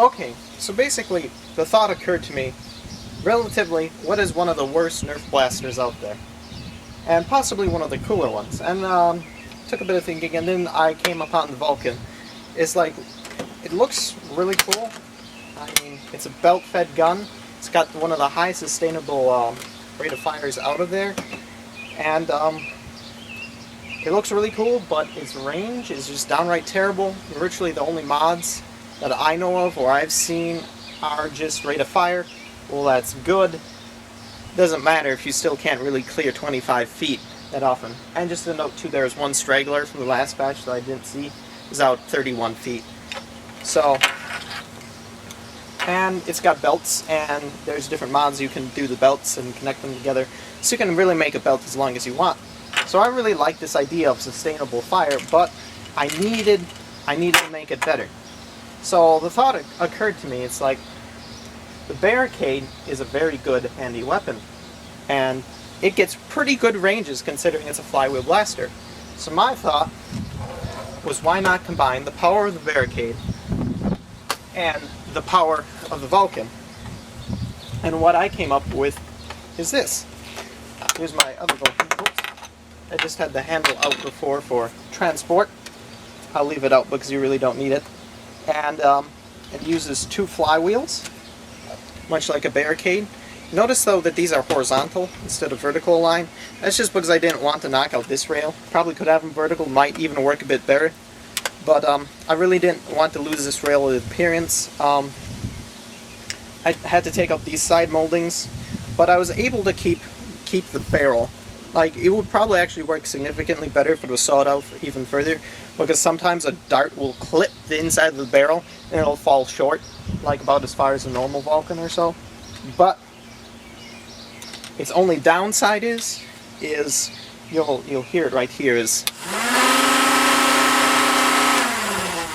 Okay, so basically, the thought occurred to me, relatively, what is one of the worst Nerf blasters out there? And possibly one of the cooler ones. And took a bit of thinking, and then I came upon the Vulcan. It's like, it looks really cool. I mean, it's a belt-fed gun. It's got one of the highest sustainable rate of fires out of there. And it looks really cool, but its range is just downright terrible. Virtually the only mods that I know of or I've seen are just rate of fire. Well, that's good. Doesn't matter if you still can't really clear 25 feet that often. And just a note too, there's one straggler from the last batch that I didn't see. It was out 31 feet. So, and it's got belts, and there's different mods you can do the belts and connect them together. So you can really make a belt as long as you want. So I really like this idea of sustainable fire, but I needed to make it better. So the thought occurred to me, it's like, the barricade is a very good handy weapon, and it gets pretty good ranges considering it's a flywheel blaster. So my thought was, why not combine the power of the barricade and the power of the Vulcan? And what I came up with is this. Here's my other Vulcan. Oops. I just had the handle out before for transport. I'll leave it out because you really don't need it. And it uses two flywheels, much like a barricade. Notice though that these are horizontal instead of vertical aligned. That's just because I didn't want to knock out this rail. Probably could have them vertical, might even work a bit better. But I really didn't want to lose this rail with appearance. I had to take out these side moldings, but I was able to keep the barrel. Like, it would probably actually work significantly better if it was sawed out even further, because sometimes a dart will clip the inside of the barrel and it'll fall short, like about as far as a normal Vulcan or so. But its only downside is you'll hear it right here, is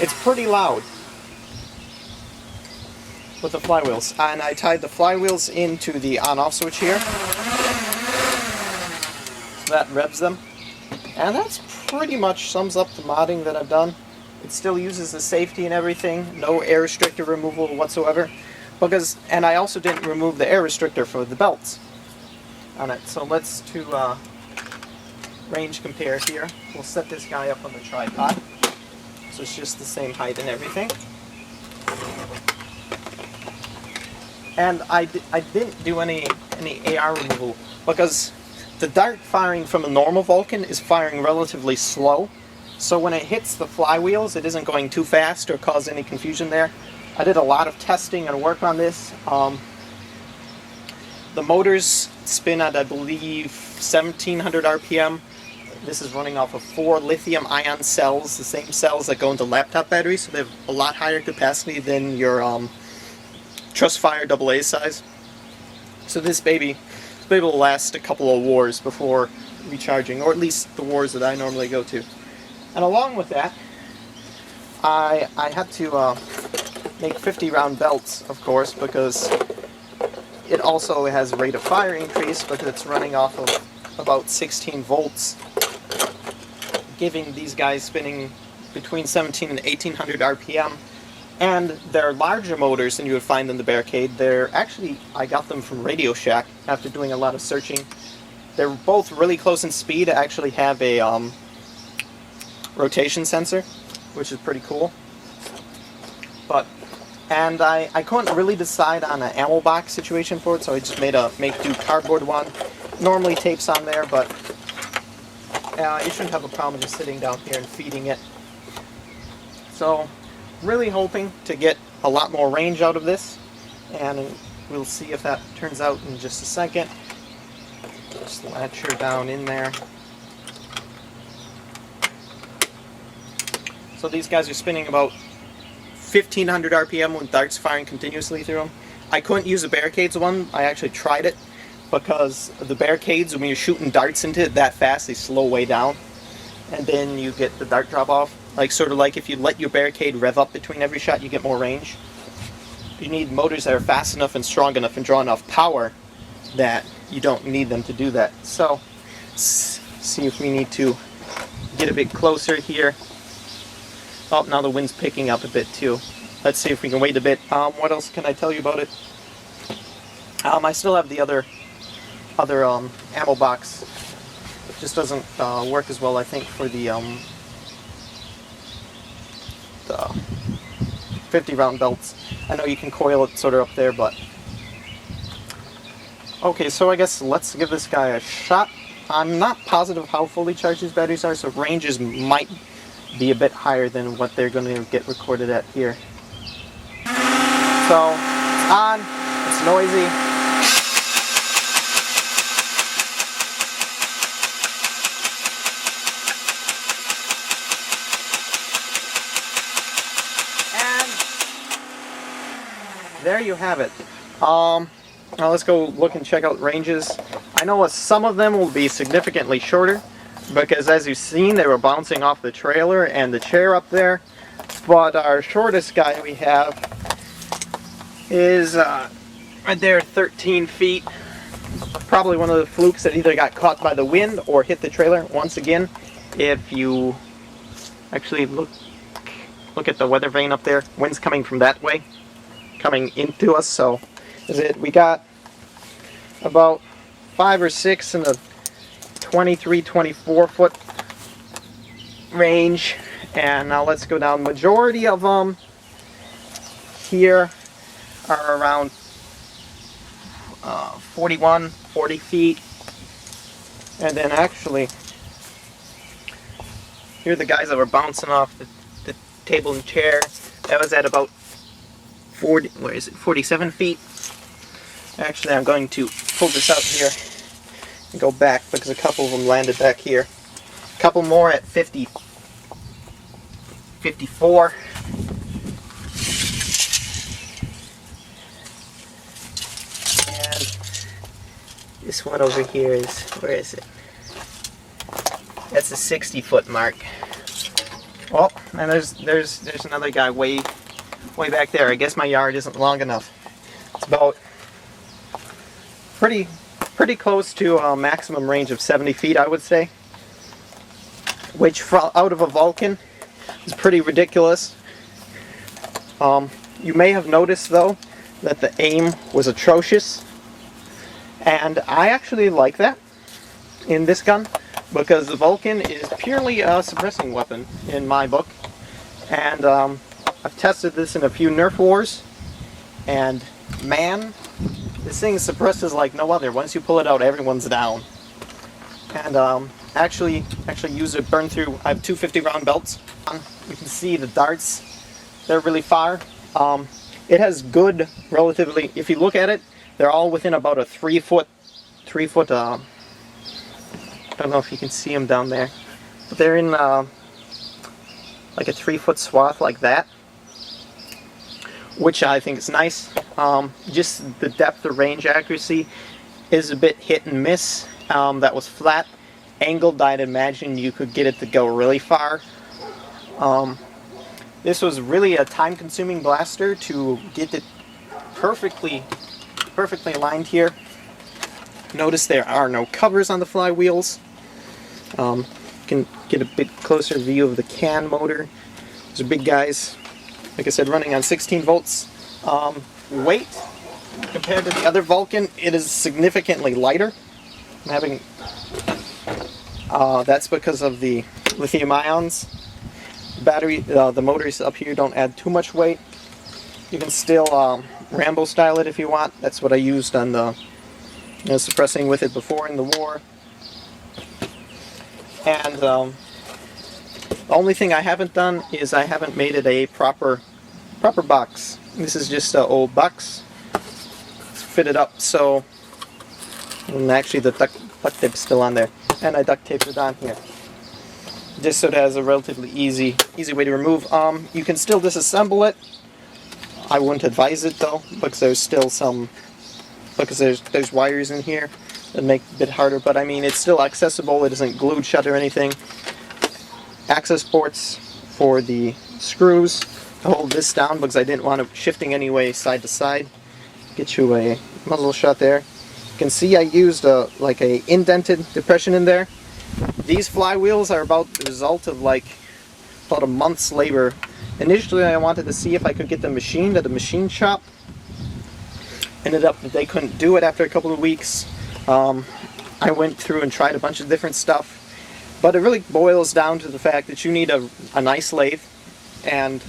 it's pretty loud with the flywheels. And I tied the flywheels into the on-off switch here. That revs them, and that's pretty much sums up the modding that I've done. It still uses the safety and everything, no air restrictor removal whatsoever, and I also didn't remove the air restrictor for the belts on it. So let's range compare here. We'll set this guy up on the tripod, so it's just the same height and everything. And I didn't do any AR removal because the dart firing from a normal Vulcan is firing relatively slow, so when it hits the flywheels it isn't going too fast or cause any confusion there. I did a lot of testing and work on this. The motors spin at, I believe, 1700 RPM. This is running off of 4 lithium-ion cells, the same cells that go into laptop batteries, so they have a lot higher capacity than your Trustfire AA size. So this baby will last a couple of wars before recharging, or at least the wars that I normally go to. And along with that, I had to make 50 round belts, of course, because it also has rate of fire increase, but it's running off of about 16 volts, giving these guys spinning between 17 and 1800 RPM. And they're larger motors than you would find in the barricade. They're actually, I got them from Radio Shack after doing a lot of searching. They're both really close in speed. I actually have a rotation sensor, which is pretty cool. And I couldn't really decide on an ammo box situation for it, so I just made a make-do cardboard one. Normally tapes on there, but you shouldn't have a problem just sitting down here and feeding it. So, really hoping to get a lot more range out of this, and we'll see if that turns out in just a second. Just latch her down in there. So these guys are spinning about 1500 RPM with darts firing continuously through them. I couldn't use the barricades one. I actually tried it, because the barricades, when you're shooting darts into it that fast, they slow way down, and then you get the dart drop off. Like, sort of like if you let your barricade rev up between every shot, you get more range. You need motors that are fast enough and strong enough and draw enough power that you don't need them to do that. So, let's see if we need to get a bit closer here. Oh, now the wind's picking up a bit too. let's see if we can wait a bit. What else can I tell you about it? I still have the other ammo box. It just doesn't work as well, I think, for the 50 round belts. I know you can coil it sort of up there, but okay, so I guess let's give this guy a shot. I'm not positive how fully charged these batteries are, so ranges might be a bit higher than what they're going to get recorded at here. So, it's on, it's noisy. And there you have it. Now let's go look and check out ranges. I know some of them will be significantly shorter because, as you've seen, they were bouncing off the trailer and the chair up there. But our shortest guy we have is right there, 13 feet. Probably one of the flukes that either got caught by the wind or hit the trailer. Once again, if you actually look at the weather vane up there, wind's coming from that way, coming into us. So we got about 5 or 6 in the 23-24 foot range. And now let's go down. Majority of them here are around 41, 40 feet. And then actually, here are the guys that were bouncing off the table and chair. That was at about 47 feet. Actually, I'm going to pull this out here and go back because a couple of them landed back here. A couple more at 50, 54. And this one over here is, where is it? That's a 60-foot mark. Oh, and there's another guy way back there. I guess my yard isn't long enough. It's about pretty close to a maximum range of 70 feet, I would say. Which, out of a Vulcan, is pretty ridiculous. You may have noticed, though, that the aim was atrocious. And I actually like that in this gun, because the Vulcan is purely a suppressing weapon in my book. And I've tested this in a few Nerf wars, and man, this thing suppresses like no other. Once you pull it out, everyone's down. And actually use it burn through. I have 250 round belts. You can see the darts, they're really far. It has good, relatively, if you look at it, they're all within about a 3 foot, I don't know if you can see them down there, but they're in like a 3 foot swath like that, which I think is nice. Just the depth of range accuracy is a bit hit and miss. That was flat. Angled, I'd imagine you could get it to go really far. This was really a time-consuming blaster to get it perfectly aligned here. Notice there are no covers on the flywheels. You can get a bit closer view of the can motor. These are big guys, like I said, running on 16 volts. Weight, compared to the other Vulcan, it is significantly lighter. I'm having, that's because of the lithium ions. Battery, the motors up here don't add too much weight. You can still Rambo style it if you want. That's what I used on the suppressing with it before in the war. And the only thing I haven't done is I haven't made it a proper box. This is just an old box. It's fitted up so, and actually the duct tape's still on there, and I duct taped it on here, just so it has a relatively easy way to remove. You can still disassemble it. I wouldn't advise it though, because there's still there's wires in here that make it a bit harder, but I mean it's still accessible. It isn't glued shut or anything. Access ports for the screws to hold this down, because I didn't want it shifting anyway side to side. Get you a muzzle shot there. You can see I used like a indented depression in there. These flywheels are about the result of like about a month's labor Initially I wanted to see if I could get them machined at a machine shop. Ended up that they couldn't do it after a couple of weeks. I went through and tried a bunch of different stuff, but it really boils down to the fact that you need a nice lathe and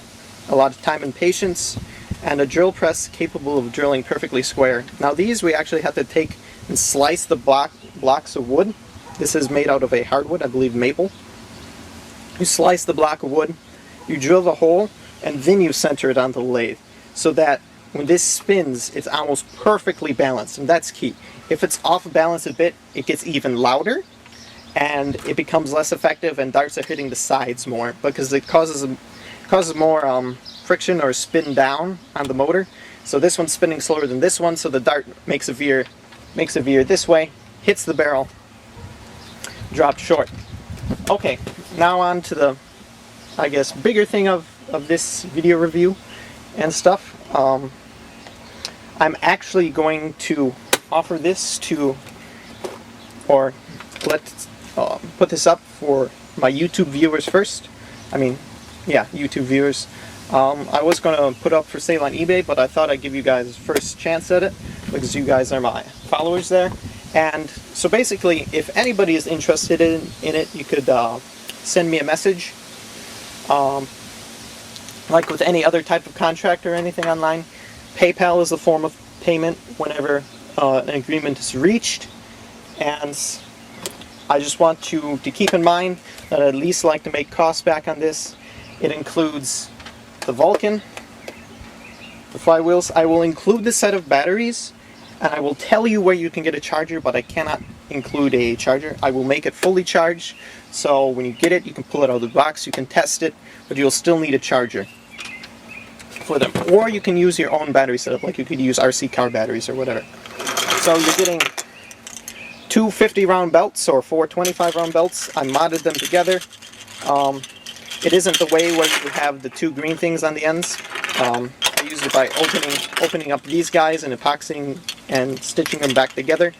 a lot of time and patience, and a drill press capable of drilling perfectly square. Now these we actually have to take and slice the blocks of wood. This is made out of a hardwood, I believe maple. You slice the block of wood, you drill the hole, and then you center it onto the lathe, so that when this spins, it's almost perfectly balanced, and that's key. If it's off balance a bit, it gets even louder, and it becomes less effective, and darts are hitting the sides more, because it causes more friction or spin down on the motor. So this one's spinning slower than this one, so the dart makes a veer this way, hits the barrel, dropped short. Okay, now on to the, I guess, bigger thing of this video review and stuff. I'm actually going to offer this to, or let's put this up for my YouTube viewers first. YouTube viewers. I was going to put up for sale on eBay, but I thought I'd give you guys first chance at it, because you guys are my followers there. And so basically, if anybody is interested in it, you could send me a message. Like with any other type of contract or anything online, PayPal is the form of payment whenever an agreement is reached. And I just want you to keep in mind that I'd at least like to make costs back on this. It includes the Vulcan, the flywheels. I will include the set of batteries, and I will tell you where you can get a charger, but I cannot include a charger. I will make it fully charged, so when you get it, you can pull it out of the box, you can test it, but you'll still need a charger for them. Or you can use your own battery setup, like you could use RC car batteries or whatever. So you're getting two 50-round belts or four 25-round belts. I modded them together. It isn't the way where you have the two green things on the ends. I used it by opening up these guys and epoxying and stitching them back together.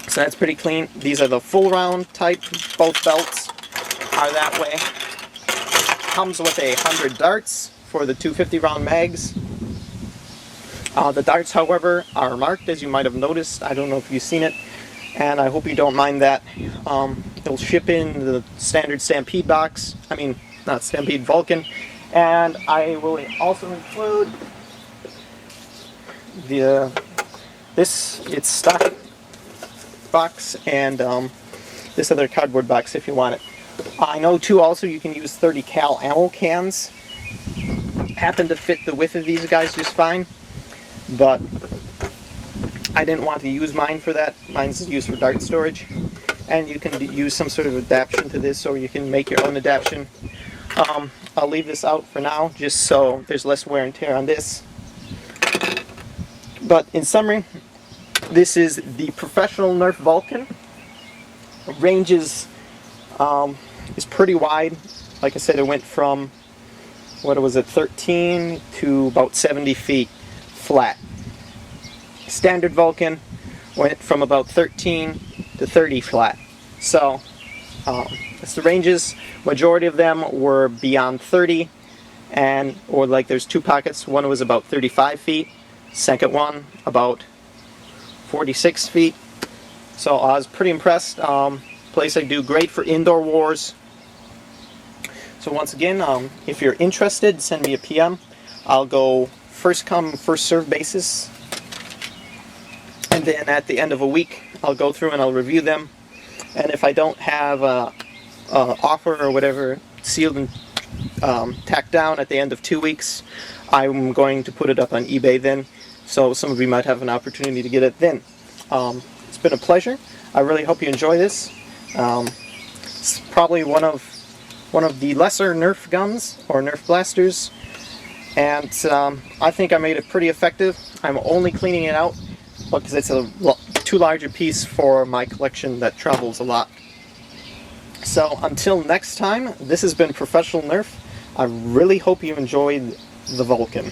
So that's pretty clean. These are the full round type. Both belts are that way. Comes with 100 darts for the 250 round mags. The darts, however, are marked, as you might have noticed. I don't know if you've seen it, and I hope you don't mind that. It'll ship in the standard Stampede box. Not Stampede, Vulcan. And I will also include it's stock box, and this other cardboard box if you want it. I know too also you can use 30 cal ammo cans. Happen to fit the width of these guys just fine, but I didn't want to use mine for that. Mine's used for dart storage, and you can use some sort of adaptation to this, or you can make your own adaptation. I'll leave this out for now, just so there's less wear and tear on this. But in summary, this is the professional Nerf Vulcan. Range is pretty wide. Like I said, it went from, 13 to about 70 feet flat. Standard Vulcan went from about 13 to 30 flat. So that's the ranges. Majority of them were beyond 30, or like there's two pockets. One was about 35 feet, second one about 46 feet. So I was pretty impressed. Place I do great for indoor wars. So once again, if you're interested, send me a PM. I'll go first come, first serve basis. And then at the end of a week, I'll go through and I'll review them. And if I don't have a offer or whatever sealed and tacked down at the end of 2 weeks, I'm going to put it up on eBay then. So some of you might have an opportunity to get it then. It's been a pleasure. I really hope you enjoy this. It's probably one of the lesser Nerf guns or Nerf blasters, and I think I made it pretty effective. I'm only cleaning it out because it's too large a piece for my collection that travels a lot. So until next time, this has been Professional Nerf. I really hope you enjoyed the Vulcan.